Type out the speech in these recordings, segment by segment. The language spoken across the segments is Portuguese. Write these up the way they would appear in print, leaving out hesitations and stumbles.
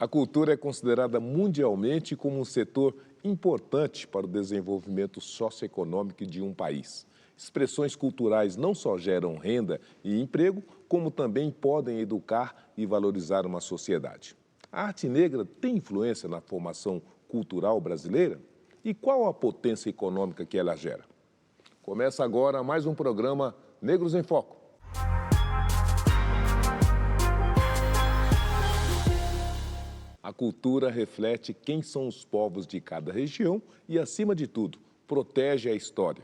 A cultura é considerada mundialmente como um setor importante para o desenvolvimento socioeconômico de um país. Expressões culturais não só geram renda e emprego, como também podem educar e valorizar uma sociedade. A arte negra tem influência na formação cultural brasileira? E qual a potência econômica que ela gera? Começa agora mais um programa Negros em Foco. A cultura reflete quem são os povos de cada região e, acima de tudo, protege a história.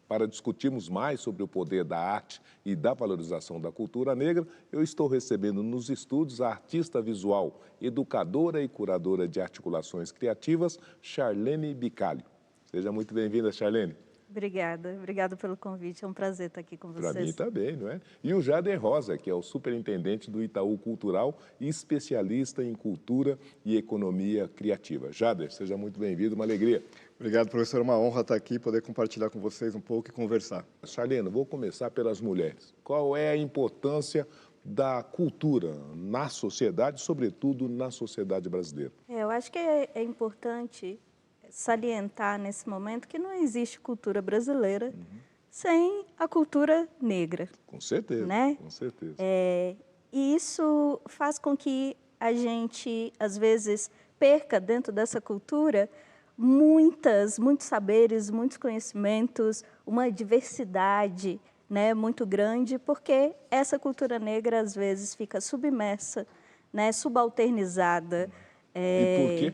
Para discutirmos mais sobre o poder da arte e da valorização da cultura negra, eu estou recebendo nos estúdios a artista visual, educadora e curadora de articulações criativas, Charlene Bicalho. Seja muito bem-vinda, Charlene. Obrigada pelo convite, é um prazer estar aqui com vocês. Para mim também, não é? E o Jader Rosa, que é o superintendente do Itaú Cultural e especialista em cultura e economia criativa. Jader, seja muito bem-vindo, uma alegria. Obrigado, professor, é uma honra estar aqui, poder compartilhar com vocês um pouco e conversar. Charlene, vou começar pelas mulheres. Qual é a importância da cultura na sociedade, sobretudo na sociedade brasileira? Eu acho que é importante salientar nesse momento que não existe cultura brasileira sem a cultura negra. Com certeza, né? Com certeza. E isso faz com que a gente, às vezes, perca dentro dessa cultura muitos saberes, muitos conhecimentos, uma diversidade, né, muito grande, porque essa cultura negra, às vezes, fica submersa, né, subalternizada. E por quê?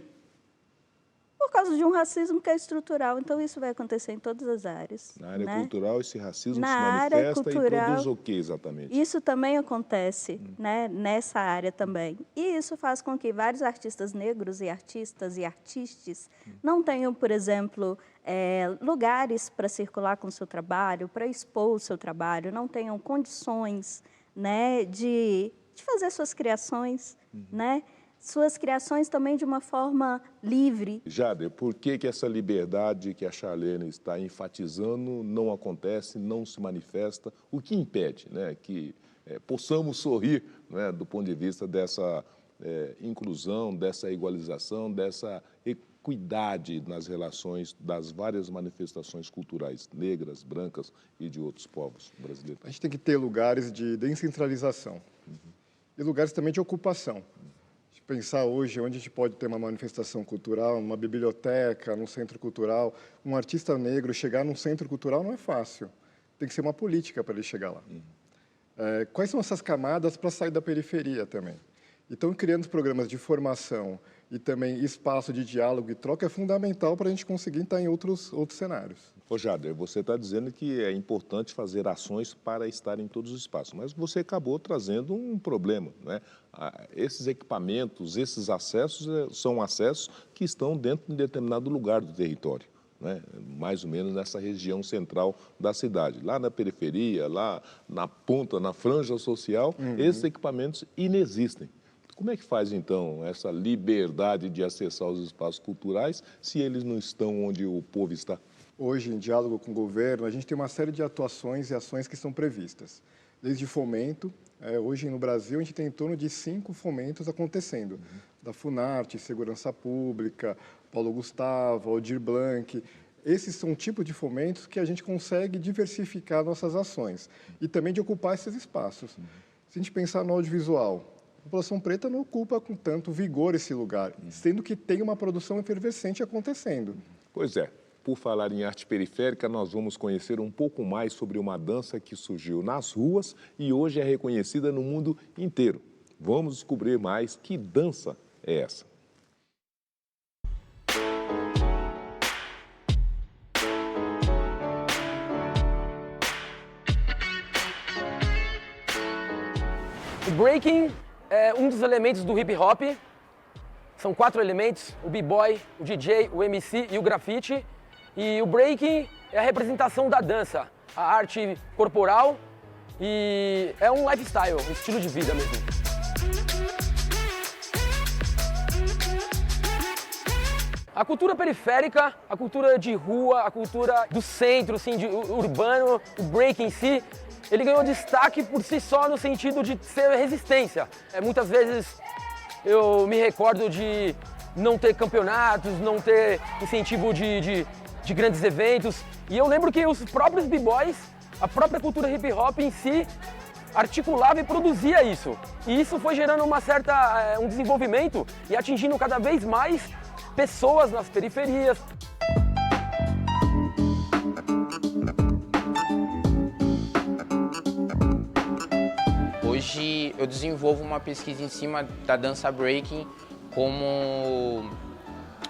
Por causa de um racismo que é estrutural. Então, isso vai acontecer em todas as áreas. Na área né? cultural, esse racismo Na se área manifesta cultural, e produz o quê exatamente? Isso também acontece né, nessa área também. E isso faz com que vários artistas negros e artistas e artistas não tenham, por exemplo, lugares para circular com o seu trabalho, para expor o seu trabalho, não tenham condições né, de fazer suas criações, né? Suas criações também de uma forma livre. Jader, por que essa liberdade que a Charlene está enfatizando não acontece, não se manifesta? O que impede né, que possamos sorrir né, do ponto de vista dessa inclusão, dessa igualização, dessa equidade nas relações das várias manifestações culturais negras, brancas e de outros povos brasileiros? A gente tem que ter lugares de descentralização e lugares também de ocupação. Pensar hoje onde a gente pode ter uma manifestação cultural, numa biblioteca, num centro cultural. Um artista negro chegar num centro cultural não é fácil. Tem que ser uma política para ele chegar lá. Quais são essas camadas para sair da periferia também? Então, criando programas de formação e também espaço de diálogo e troca é fundamental para a gente conseguir estar em outros cenários. Ô Jader, você está dizendo que é importante fazer ações para estar em todos os espaços, mas você acabou trazendo um problema, né? Esses equipamentos, esses acessos são acessos que estão dentro de um determinado lugar do território, né? Mais ou menos nessa região central da cidade. Lá na periferia, lá na ponta, na franja social, esses equipamentos inexistem. Como é que faz, então, essa liberdade de acessar os espaços culturais se eles não estão onde o povo está? Hoje, em diálogo com o governo, a gente tem uma série de atuações e ações que estão previstas. Desde fomento, hoje no Brasil a gente tem em torno de 5 fomentos acontecendo. Da Funarte, Segurança Pública, Paulo Gustavo, Aldir Blanc. Esses são tipos de fomentos que a gente consegue diversificar nossas ações e também de ocupar esses espaços. Se a gente pensar no audiovisual, a população preta não ocupa com tanto vigor esse lugar, sendo que tem uma produção efervescente acontecendo. Pois é. Por falar em arte periférica, nós vamos conhecer um pouco mais sobre uma dança que surgiu nas ruas e hoje é reconhecida no mundo inteiro. Vamos descobrir mais que dança é essa. O breaking é um dos elementos do hip hop. São 4 elementos: o b-boy, o DJ, o MC e o grafite. E o breaking é a representação da dança, a arte corporal e é um lifestyle, um estilo de vida mesmo. A cultura periférica, a cultura de rua, a cultura do centro, assim, urbano, o break em si, ele ganhou destaque por si só no sentido de ser resistência. Muitas vezes eu me recordo de não ter campeonatos, não ter incentivo de grandes eventos. E eu lembro que os próprios b-boys, a própria cultura hip hop em si, articulava e produzia isso. E isso foi gerando um desenvolvimento e atingindo cada vez mais pessoas nas periferias. Hoje eu desenvolvo uma pesquisa em cima da dança breaking como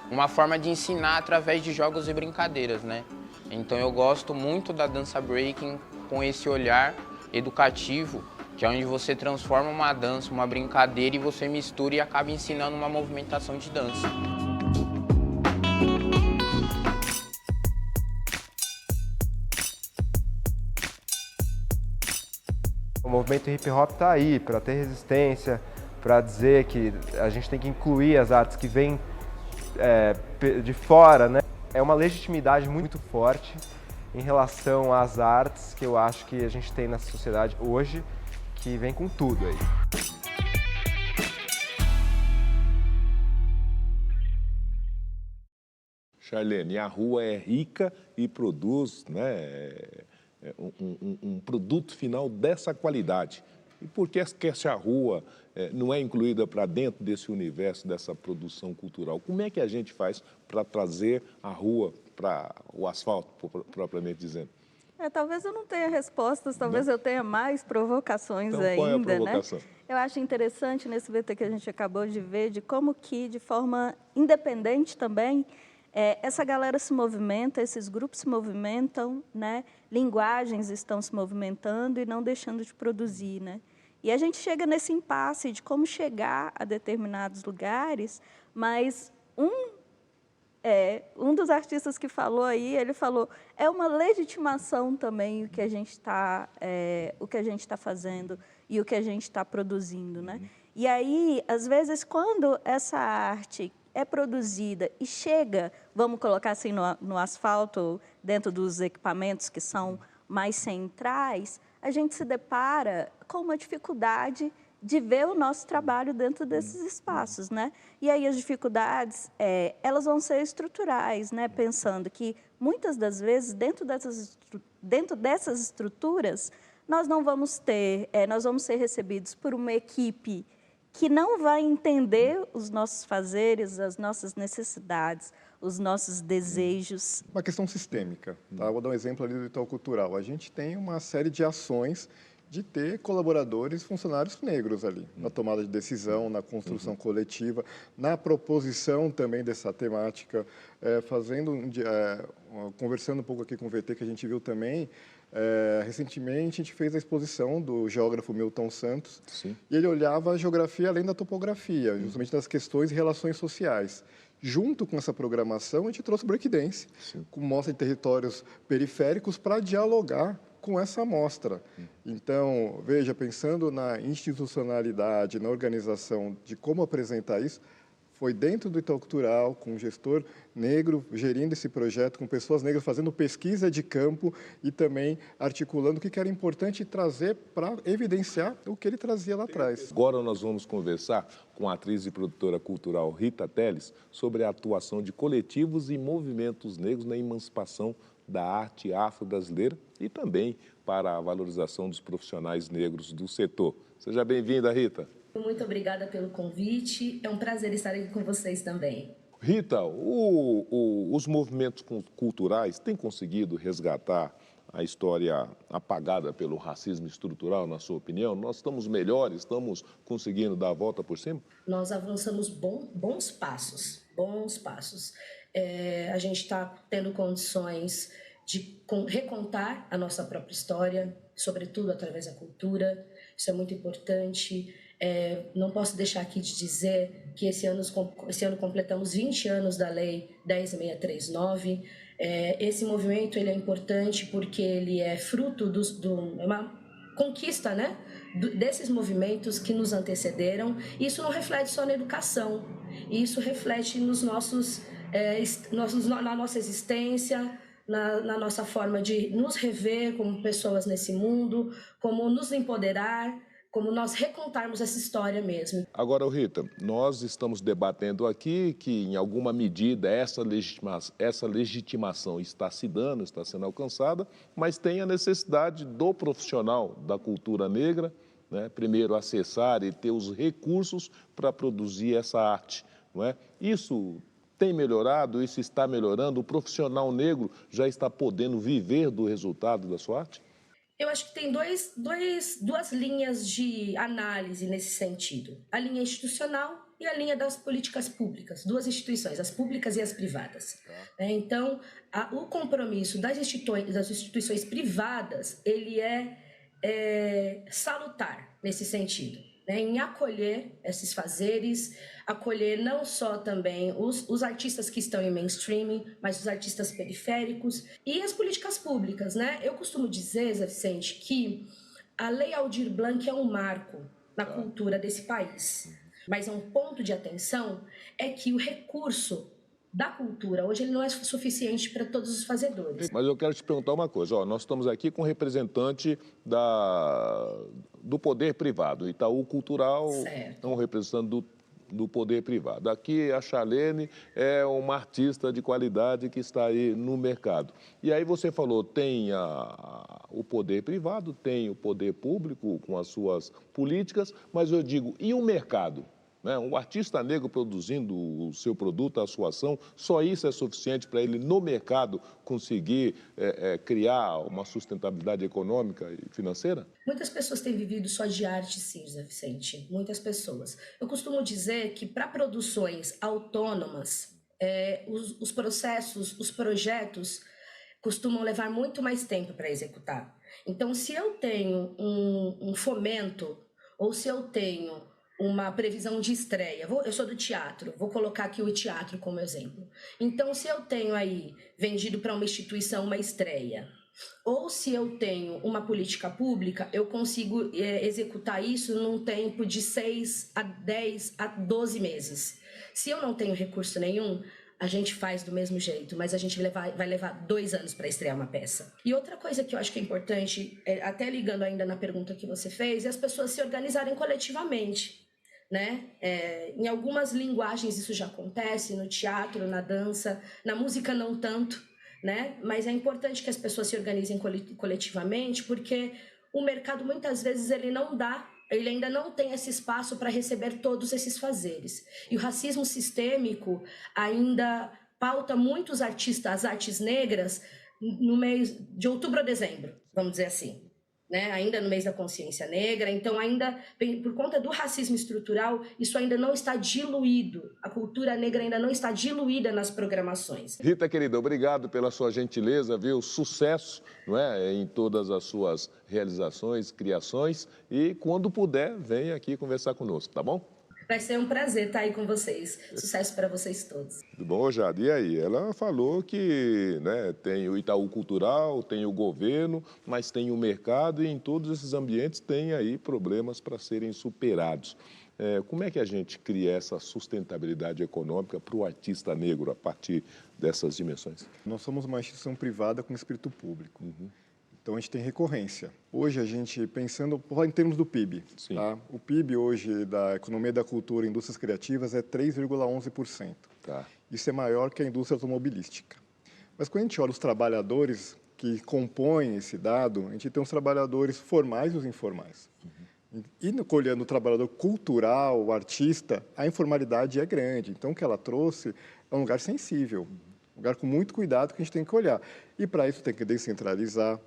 uma forma de ensinar através de jogos e brincadeiras, né? Então eu gosto muito da dança breaking com esse olhar educativo, que é onde você transforma uma dança, uma brincadeira e você mistura e acaba ensinando uma movimentação de dança. O movimento hip hop está aí para ter resistência, para dizer que a gente tem que incluir as artes que vêm de fora, né? É uma legitimidade muito forte em relação às artes que eu acho que a gente tem na sociedade hoje, que vem com tudo aí. Charlene, a rua é rica e produz, né, um produto final dessa qualidade. E por que essa rua não é incluída para dentro desse universo, dessa produção cultural? Como é que a gente faz para trazer a rua para o asfalto, propriamente dizendo? Talvez eu não tenha respostas, talvez eu tenha mais provocações então, ainda, qual é a provocação? né? Eu acho interessante nesse VT que a gente acabou de ver, de como que, de forma independente também, essa galera se movimenta, esses grupos se movimentam, né? Linguagens estão se movimentando e não deixando de produzir, né? E a gente chega nesse impasse de como chegar a determinados lugares, mas um dos artistas que falou aí, ele falou, é uma legitimação também o que a gente está fazendo e o que a gente está produzindo, né? E aí, às vezes, quando essa arte é produzida e chega, vamos colocar assim, no asfalto, dentro dos equipamentos que são mais centrais, a gente se depara com uma dificuldade de ver o nosso trabalho dentro desses espaços, né? E aí as dificuldades, elas vão ser estruturais, né? Pensando que, muitas das vezes, dentro dessas estruturas, nós vamos ser recebidos por uma equipe que não vai entender os nossos fazeres, as nossas necessidades, os nossos desejos. Uma questão sistêmica. Tá? Vou dar um exemplo ali do Itaú Cultural. A gente tem uma série de ações de ter colaboradores, funcionários negros ali, na tomada de decisão, na construção coletiva, na proposição também dessa temática, conversando um pouco aqui com o VT, que a gente viu também, recentemente a gente fez a exposição do geógrafo Milton Santos. Sim. E ele olhava a geografia além da topografia, justamente das questões e relações sociais. Junto com essa programação, a gente trouxe o breakdance, com mostra de territórios periféricos para dialogar com essa amostra. Então, veja, pensando na institucionalidade, na organização de como apresentar isso, foi dentro do Itaú Cultural, com um gestor negro gerindo esse projeto, com pessoas negras fazendo pesquisa de campo e também articulando o que era importante trazer para evidenciar o que ele trazia lá atrás. Agora nós vamos conversar com a atriz e produtora cultural Rita Teles sobre a atuação de coletivos e movimentos negros na emancipação da arte afro-brasileira e também para a valorização dos profissionais negros do setor. Seja bem-vinda, Rita. Muito obrigada pelo convite, é um prazer estar aqui com vocês também. Rita, os movimentos culturais têm conseguido resgatar a história apagada pelo racismo estrutural, na sua opinião? Nós estamos melhores, estamos conseguindo dar a volta por cima? Nós avançamos bons passos. A gente está tendo condições de recontar a nossa própria história, sobretudo através da cultura, isso é muito importante. Não posso deixar aqui de dizer que esse ano completamos 20 anos da Lei 10.639. Esse movimento ele é importante porque ele é fruto é uma conquista, né, desses movimentos que nos antecederam. Isso não reflete só na educação, isso reflete na nossa existência, na nossa forma de nos rever como pessoas nesse mundo, como nos empoderar, como nós recontarmos essa história mesmo. Agora, Rita, nós estamos debatendo aqui que, em alguma medida, essa legitimação está se dando, está sendo alcançada, mas tem a necessidade do profissional da cultura negra, né, primeiro acessar e ter os recursos para produzir essa arte, não é? Isso tem melhorado, isso está melhorando, o profissional negro já está podendo viver do resultado da sua arte? Eu acho que tem duas linhas de análise nesse sentido. A linha institucional e a linha das políticas públicas. Duas instituições, as públicas e as privadas. Então, o compromisso das instituições privadas, ele é salutar nesse sentido, né, em acolher esses fazeres, acolher não só também os artistas que estão em mainstream, mas os artistas periféricos e as políticas públicas, né? Eu costumo dizer, Zé Vicente, que a Lei Aldir Blanc é um marco na cultura desse país, mas um ponto de atenção é que o recurso da cultura hoje ele não é suficiente para todos os fazedores. Mas eu quero te perguntar uma coisa. Ó, nós estamos aqui com um representante do poder privado. O Itaú Cultural é um representante do poder privado. Aqui a Charlene é uma artista de qualidade que está aí no mercado. E aí você falou, tem o poder privado, tem o poder público com as suas políticas, mas eu digo, e o mercado? O artista negro produzindo o seu produto, a sua ação, só isso é suficiente para ele, no mercado, conseguir criar uma sustentabilidade econômica e financeira? Muitas pessoas têm vivido só de arte, sim, Zé Vicente. Muitas pessoas. Eu costumo dizer que para produções autônomas, os processos, os projetos costumam levar muito mais tempo para executar. Então, se eu tenho um fomento, ou se eu tenho uma previsão de estreia. Eu sou do teatro, vou colocar aqui o teatro como exemplo. Então, se eu tenho aí vendido para uma instituição uma estreia, ou se eu tenho uma política pública, eu consigo executar isso num tempo de 6 a 10 a 12 meses. Se eu não tenho recurso nenhum, a gente faz do mesmo jeito, mas a gente vai levar 2 anos para estrear uma peça. E outra coisa que eu acho que é importante, até ligando ainda na pergunta que você fez, é as pessoas se organizarem coletivamente, né? Em algumas linguagens isso já acontece, no teatro, na dança, na música não tanto, né? Mas é importante que as pessoas se organizem coletivamente, porque o mercado muitas vezes ele ainda não tem esse espaço para receber todos esses fazeres. E o racismo sistêmico ainda pauta muitos artistas, as artes negras, no mês de outubro a dezembro, vamos dizer assim, né? Ainda no mês da consciência negra. Então, ainda por conta do racismo estrutural, isso ainda não está diluído. A cultura negra ainda não está diluída nas programações. Rita, querida, obrigado pela sua gentileza, viu? Sucesso, não é? Em todas as suas realizações, criações. E quando puder, venha aqui conversar conosco, tá bom? Vai ser um prazer estar aí com vocês. Sucesso para vocês todos. Tudo bom, Jade? E aí? Ela falou que, né, tem o Itaú Cultural, tem o governo, mas tem o mercado e em todos esses ambientes tem aí problemas para serem superados. Como é que a gente cria essa sustentabilidade econômica para o artista negro a partir dessas dimensões? Nós somos uma instituição privada com espírito público. Então, a gente tem recorrência. Hoje, a gente, pensando em termos do PIB, tá? O PIB hoje da economia da cultura e indústrias criativas é 3,11%. Tá. Isso é maior que a indústria automobilística. Mas quando a gente olha os trabalhadores que compõem esse dado, a gente tem os trabalhadores formais e os informais. E olhando o trabalhador cultural, o artista, a informalidade é grande. Então, o que ela trouxe é um lugar sensível, um lugar com muito cuidado que a gente tem que olhar. E, para isso, tem que descentralizar,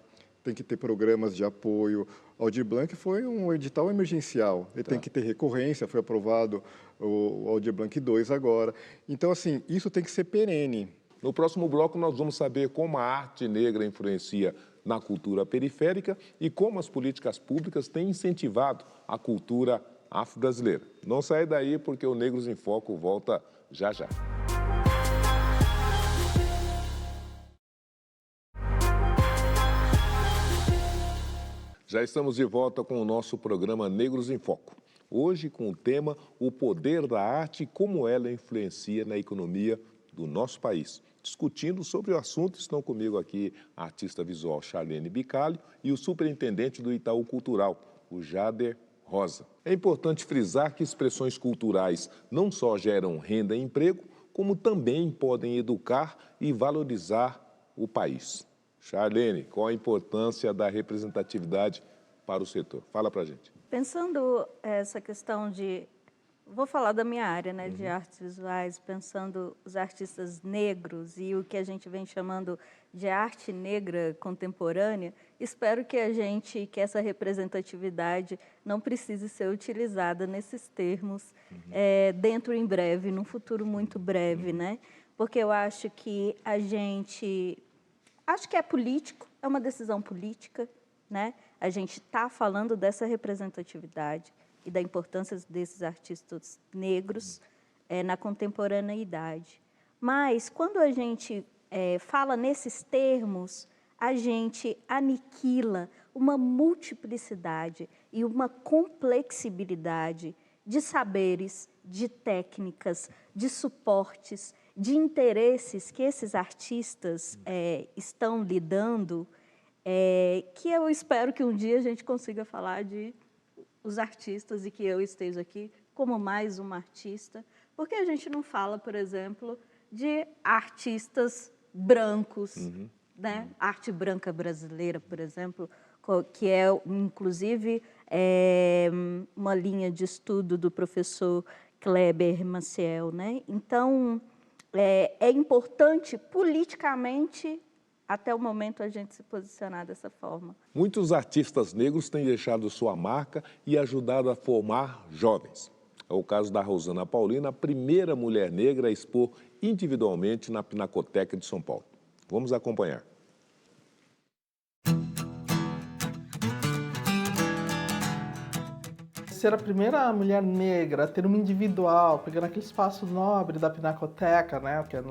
tem que ter programas de apoio. O Aldir Blanc foi um edital emergencial, ele tem que ter recorrência, foi aprovado o Aldir Blanc 2 agora. Então, assim, isso tem que ser perene. No próximo bloco, nós vamos saber como a arte negra influencia na cultura periférica e como as políticas públicas têm incentivado a cultura afro-brasileira. Não saia daí, porque o Negros em Foco volta já já. Já estamos de volta com o nosso programa Negros em Foco. Hoje com o tema O Poder da Arte e como ela influencia na economia do nosso país. Discutindo sobre o assunto, estão comigo aqui a artista visual Charlene Bicalho e o superintendente do Itaú Cultural, o Jader Rosa. É importante frisar que expressões culturais não só geram renda e emprego, como também podem educar e valorizar o país. Charlene, qual a importância da representatividade para o setor? Fala para a gente. Pensando essa questão de... Vou falar da minha área, né, de artes visuais, pensando os artistas negros e o que a gente vem chamando de arte negra contemporânea, espero que que essa representatividade não precise ser utilizada nesses termos dentro em breve, num futuro muito breve, né? Porque eu acho que acho que é político, é uma decisão política, né? A gente está falando dessa representatividade e da importância desses artistas negros na contemporaneidade. Mas, quando a gente fala nesses termos, a gente aniquila uma multiplicidade e uma complexibilidade de saberes, de técnicas, de suportes, de interesses que esses artistas estão lidando, que eu espero que um dia a gente consiga falar de os artistas e que eu esteja aqui como mais uma artista, porque a gente não fala, por exemplo, de artistas brancos, né? Arte branca brasileira, por exemplo, que é, inclusive, uma linha de estudo do professor Kleber Maciel, né? Então, é importante politicamente, até o momento, a gente se posicionar dessa forma. Muitos artistas negros têm deixado sua marca e ajudado a formar jovens. É o caso da Rosana Paulina, a primeira mulher negra a expor individualmente na Pinacoteca de São Paulo. Vamos acompanhar. Ser a primeira mulher negra a ter uma individual, pegando aquele espaço nobre da Pinacoteca, né, que é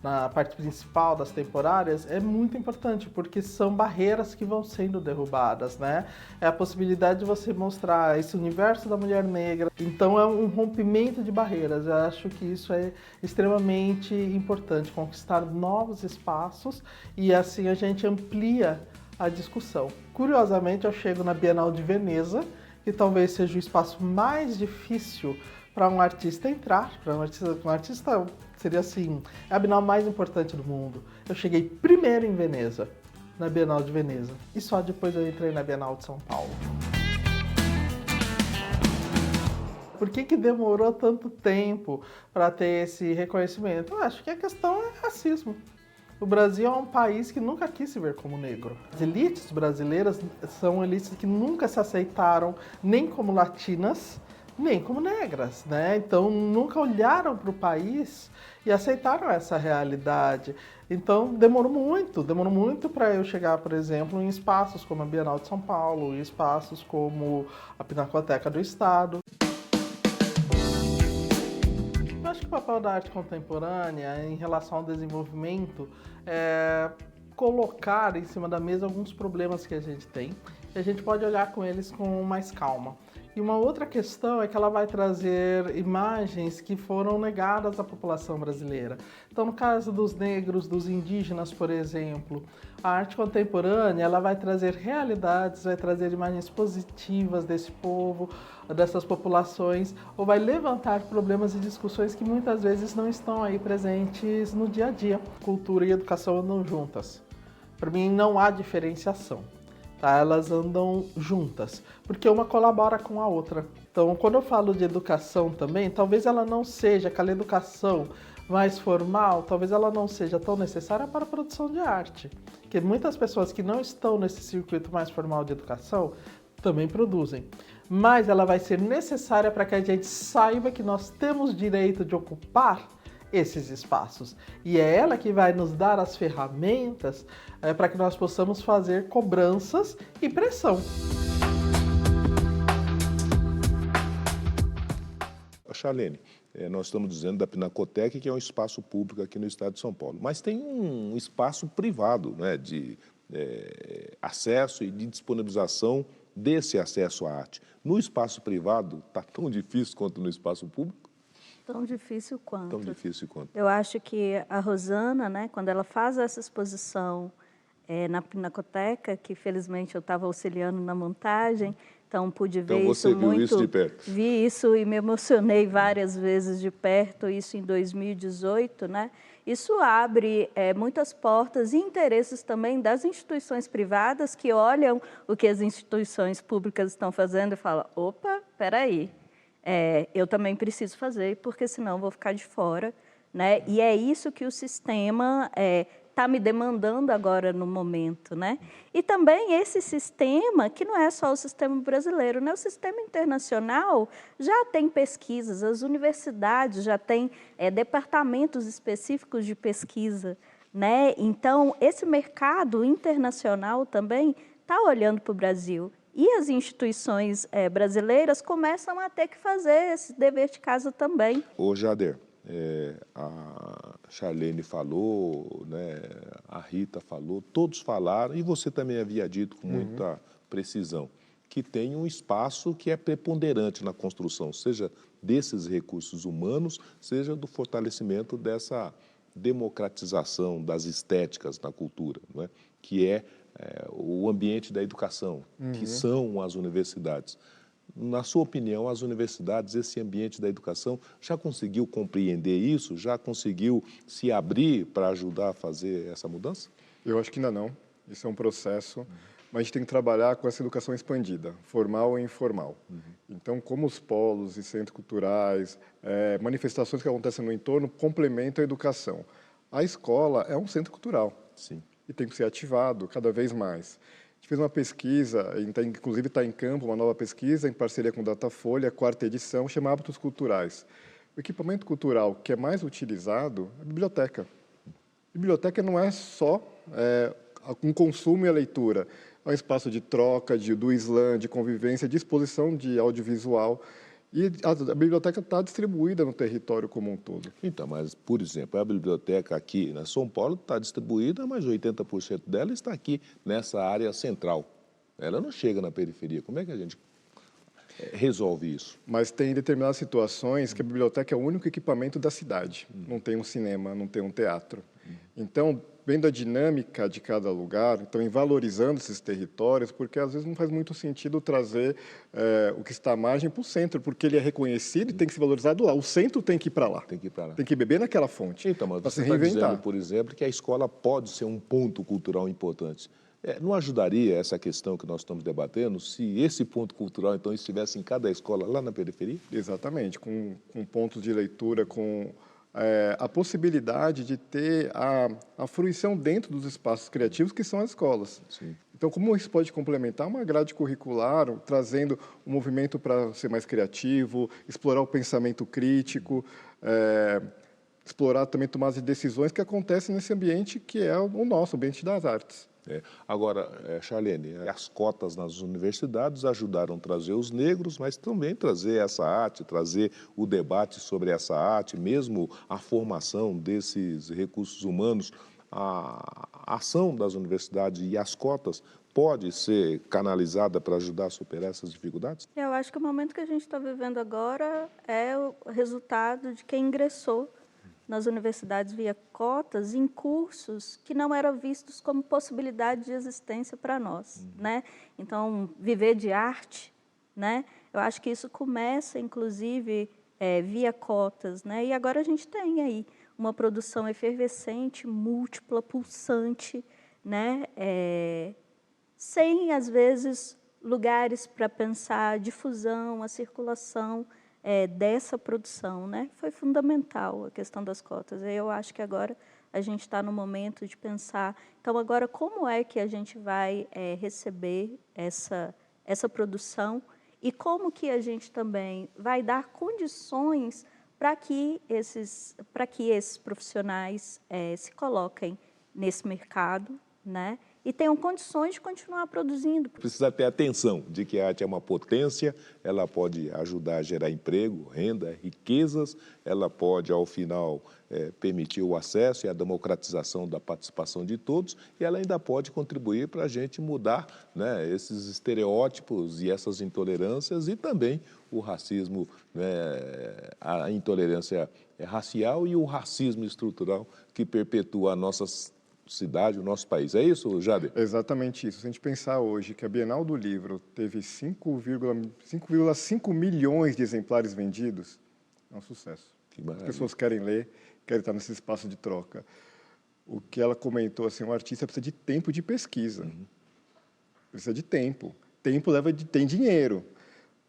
na parte principal das temporárias, é muito importante, porque são barreiras que vão sendo derrubadas, né? É a possibilidade de você mostrar esse universo da mulher negra. Então é um rompimento de barreiras. Eu acho que isso é extremamente importante, conquistar novos espaços e assim a gente amplia a discussão. Curiosamente, eu chego na Bienal de Veneza, que talvez seja o espaço mais difícil para um artista entrar, para um artista seria assim, é a Bienal mais importante do mundo. Eu cheguei primeiro em Veneza, na Bienal de Veneza, e só depois eu entrei na Bienal de São Paulo. Por que demorou tanto tempo para ter esse reconhecimento? Eu acho que a questão é racismo. O Brasil é um país que nunca quis se ver como negro. As elites brasileiras são elites que nunca se aceitaram nem como latinas, nem como negras, né? Então, nunca olharam para o país e aceitaram essa realidade. Então, demorou muito para eu chegar, por exemplo, em espaços como a Bienal de São Paulo, em espaços como a Pinacoteca do Estado. Eu acho que o papel da arte contemporânea em relação ao desenvolvimento é colocar em cima da mesa alguns problemas que a gente tem e a gente pode olhar com eles com mais calma. E uma outra questão é que ela vai trazer imagens que foram negadas à população brasileira. Então, no caso dos negros, dos indígenas, por exemplo, a arte contemporânea ela vai trazer realidades, vai trazer imagens positivas desse povo, dessas populações, ou vai levantar problemas e discussões que muitas vezes não estão aí presentes no dia a dia. Cultura e educação andam juntas. Para mim, não há diferenciação. Tá? Elas andam juntas, porque uma colabora com a outra. Então, quando eu falo de educação também, talvez ela não seja aquela educação mais formal, talvez ela não seja tão necessária para a produção de arte. Porque muitas pessoas que não estão nesse circuito mais formal de educação também produzem. Mas ela vai ser necessária para que a gente saiba que nós temos direito de ocupar esses espaços. E é ela que vai nos dar as ferramentas para que nós possamos fazer cobranças e pressão. Charlene, nós estamos dizendo da Pinacoteca, que é um espaço público aqui no estado de São Paulo, mas tem um espaço privado, né, de acesso e de disponibilização desse acesso à arte. No espaço privado, está tão difícil quanto no espaço público? Tão difícil quanto. Tão difícil quanto. Eu acho que a Rosana, né, quando ela faz essa exposição na Pinacoteca, que felizmente eu estava auxiliando na montagem, Então, pude ver Então, você isso viu muito. isso de perto? Vi isso e me emocionei várias vezes de perto, isso em 2018, né? Isso abre muitas portas e interesses também das instituições privadas que olham o que as instituições públicas estão fazendo e falam, opa, peraí, eu também preciso fazer, porque senão vou ficar de fora, né? E é isso que o sistema está me demandando agora no momento, né? E também esse sistema, que não é só o sistema brasileiro, né? O sistema internacional já tem pesquisas, as universidades já têm departamentos específicos de pesquisa, né? Então, esse mercado internacional também está olhando para o Brasil. E as instituições brasileiras começam a ter que fazer esse dever de casa também. Ô, Jader, a Charlene falou, né, a Rita falou, todos falaram, e você também havia dito com muita precisão, que tem um espaço que é preponderante na construção, seja desses recursos humanos, seja do fortalecimento dessa democratização das estéticas na cultura, não é? Que é o ambiente da educação, que são as universidades. Na sua opinião, as universidades, esse ambiente da educação, já conseguiu compreender isso? Já conseguiu se abrir para ajudar a fazer essa mudança? Eu acho que ainda não. Isso é um processo, mas a gente tem que trabalhar com essa educação expandida, formal e informal. Então, como os polos e centros culturais, manifestações que acontecem no entorno complementam a educação. A escola é um centro cultural. Sim. E tem que ser ativado cada vez mais. A gente fez uma pesquisa, inclusive está em campo uma nova pesquisa em parceria com o Datafolha, 4ª edição, chama Hábitos Culturais. O equipamento cultural que é mais utilizado é a biblioteca. A biblioteca não é só um consumo e a leitura, é um espaço de troca, do slam, de convivência, de exposição de audiovisual. E a biblioteca está distribuída no território como um todo. Então, mas, por exemplo, a biblioteca aqui na São Paulo está distribuída, mas 80% dela está aqui nessa área central. Ela não chega na periferia. Como é que a gente resolve isso? Mas tem determinadas situações que a biblioteca é o único equipamento da cidade. Não tem um cinema, não tem um teatro. Então, vendo a dinâmica de cada lugar, então, em valorizando esses territórios, porque às vezes não faz muito sentido trazer o que está à margem para o centro, porque ele é reconhecido e tem que ser valorizado lá. O centro tem que ir para lá. Tem que ir para lá. Tem que beber naquela fonte. Então, mas para você se está reinventar. dizendo, por exemplo, que a escola pode ser um ponto cultural importante. Não ajudaria essa questão que nós estamos debatendo se esse ponto cultural, então, estivesse em cada escola lá na periferia? Exatamente, com pontos de leitura, com a possibilidade de ter a fruição dentro dos espaços criativos que são as escolas. Sim. Então, como isso pode complementar uma grade curricular, trazendo um movimento para ser mais criativo, explorar o pensamento crítico, explorar também tomadas de decisões que acontecem nesse ambiente que é o nosso, o ambiente das artes. Agora, Charlene, as cotas nas universidades ajudaram a trazer os negros, mas também trazer essa arte, trazer o debate sobre essa arte, mesmo a formação desses recursos humanos, a ação das universidades e as cotas pode ser canalizada para ajudar a superar essas dificuldades? Eu acho que o momento que a gente está vivendo agora é o resultado de quem ingressou nas universidades via cotas em cursos que não eram vistos como possibilidade de existência para nós, né? Então, viver de arte, né? Eu acho que isso começa, inclusive, via cotas, né? E agora a gente tem aí uma produção efervescente, múltipla, pulsante, né? Sem, às vezes, lugares para pensar a difusão, a circulação dessa produção, né? Foi fundamental a questão das cotas. Eu acho que agora a gente está no momento de pensar, então agora como é que a gente vai receber essa produção e como que a gente também vai dar condições para que esses profissionais se coloquem nesse mercado, né? E tenham condições de continuar produzindo. Precisa ter atenção de que a arte é uma potência, ela pode ajudar a gerar emprego, renda, riquezas, ela pode, ao final, permitir o acesso e a democratização da participação de todos, e ela ainda pode contribuir para a gente mudar, né, esses estereótipos e essas intolerâncias e também o racismo, né, a intolerância racial e o racismo estrutural que perpetua a nossa cidade, o nosso país. É isso, Jader? Exatamente isso. Se a gente pensar hoje que a Bienal do Livro teve 5,5 milhões de exemplares vendidos, é um sucesso. As pessoas querem ler, querem estar nesse espaço de troca. O que ela comentou, assim, um artista precisa de tempo de pesquisa. Precisa de tempo. Tempo tem dinheiro.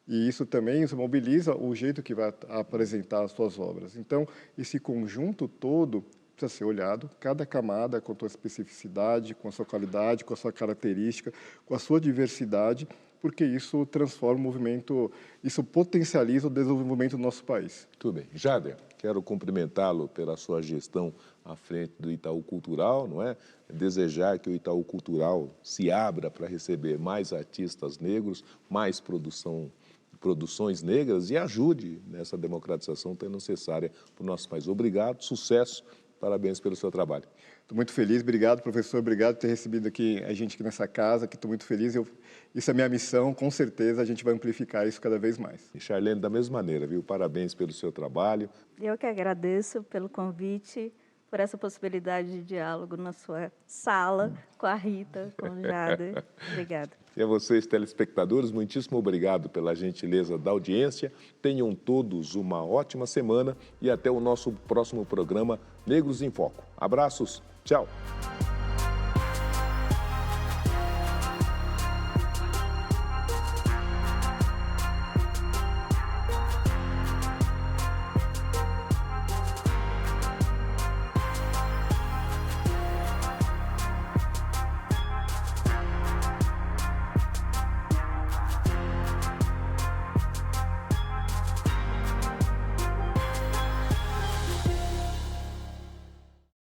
E isso também mobiliza o jeito que vai apresentar as suas obras. Então, esse conjunto todo precisa ser olhado, cada camada com a sua especificidade, com a sua qualidade, com a sua característica, com a sua diversidade, porque isso transforma o movimento, isso potencializa o desenvolvimento do nosso país. Tudo bem. Jader, quero cumprimentá-lo pela sua gestão à frente do Itaú Cultural, não é? Desejar que o Itaú Cultural se abra para receber mais artistas negros, mais produções negras e ajude nessa democratização tão necessária para o nosso país. Obrigado, sucesso, parabéns pelo seu trabalho. Estou muito feliz, obrigado, professor, obrigado por ter recebido a gente aqui nessa casa, que estou muito feliz. Isso é minha missão, com certeza a gente vai amplificar isso cada vez mais. E Charlene, da mesma maneira, viu? Parabéns pelo seu trabalho. Eu que agradeço pelo convite, por essa possibilidade de diálogo na sua sala, com a Rita, com o Jader. Obrigada. E a vocês, telespectadores, muitíssimo obrigado pela gentileza da audiência. Tenham todos uma ótima semana e até o nosso próximo programa Negros em Foco. Abraços, tchau!